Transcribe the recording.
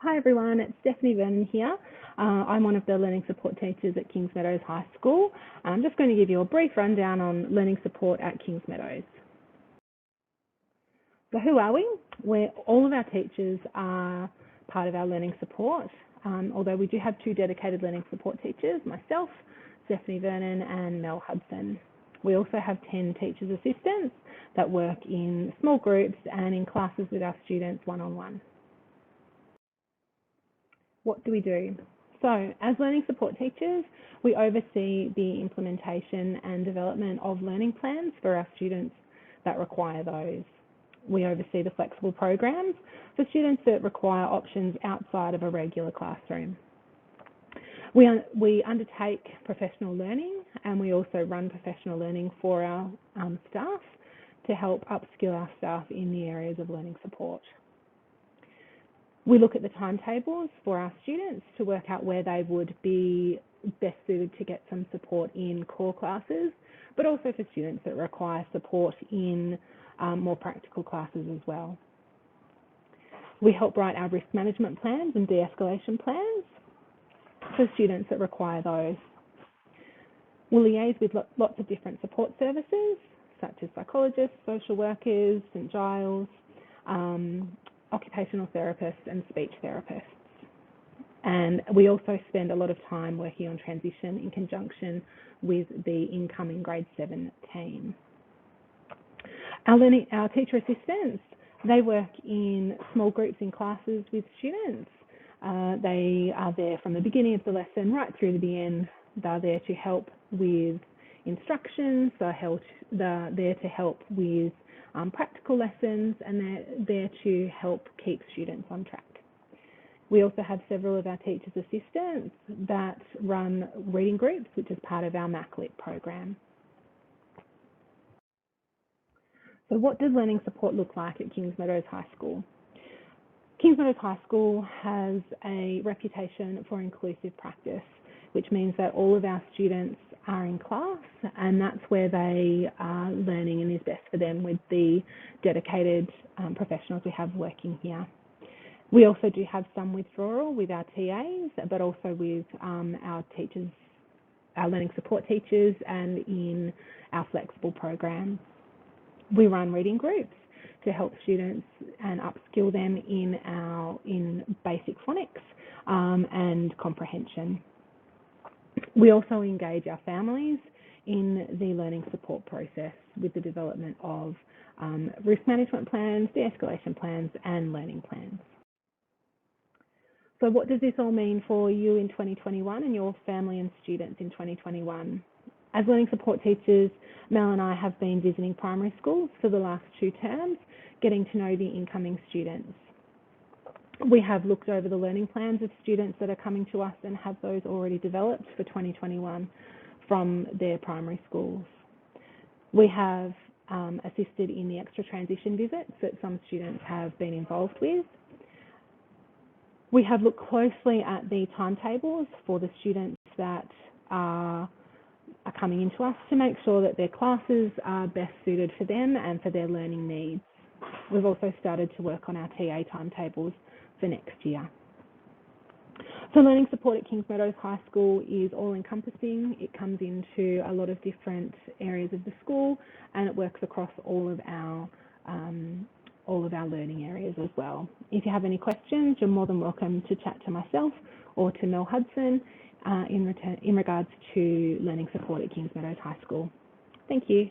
Hi everyone, it's Stephanie Vernon here. I'm one of the learning support teachers at Kings Meadows High School. I'm just going to give you a brief rundown on learning support at Kings Meadows. So who are we? All of our teachers are part of our learning support, although we do have two dedicated learning support teachers, myself, Stephanie Vernon and Mel Hudson. We also have 10 teachers assistants that work in small groups and in classes with our students one-on-one. What do we do? So as learning support teachers, we oversee the implementation and development of learning plans for our students that require those. We oversee the flexible programs for students that require options outside of a regular classroom. We undertake professional learning, and we also run professional learning for our staff to help upskill our staff in the areas of learning support. We look at the timetables for our students to work out where they would be best suited to get some support in core classes, but also for students that require support in more practical classes as well. We help write our risk management plans and de-escalation plans for students that require those. We'll liaise with lots of different support services, such as psychologists, social workers, St Giles, occupational therapists and speech therapists. And we also spend a lot of time working on transition in conjunction with the incoming grade 7 team. Our teacher assistants, they work in small groups in classes with students. They are there from the beginning of the lesson right through to the end. They're there to help with instructions, they're there to help with practical lessons, and they're there to help keep students on track. We also have several of our teachers' assistants that run reading groups, which is part of our MacLit program. So what does learning support look like at Kings Meadows High School? Kings Meadows High School has a reputation for inclusive practice, which means that all of our students are in class, and that's where they are learning and is best for them with the dedicated professionals we have working here. We also do have some withdrawal with our TAs, but also with our teachers, our learning support teachers, and in our flexible programs. We run reading groups to help students and upskill them in basic phonics and comprehension. We also engage our families in the learning support process with the development of risk management plans, de-escalation plans, and learning plans. So what does this all mean for you in 2021 and your family and students in 2021? As learning support teachers, Mel and I have been visiting primary schools for the last 2 terms, getting to know the incoming students. We have looked over the learning plans of students that are coming to us and have those already developed for 2021 from their primary schools. We have assisted in the extra transition visits that some students have been involved with. We have looked closely at the timetables for the students that are coming into us to make sure that their classes are best suited for them and for their learning needs. We've also started to work on our TA timetables for next year. So learning support at Kings Meadows High School is all-encompassing. It comes into a lot of different areas of the school, and it works across all of our learning areas as well. If you have any questions, you're more than welcome to chat to myself or to Mel Hudson in regards to learning support at Kings Meadows High School. Thank you.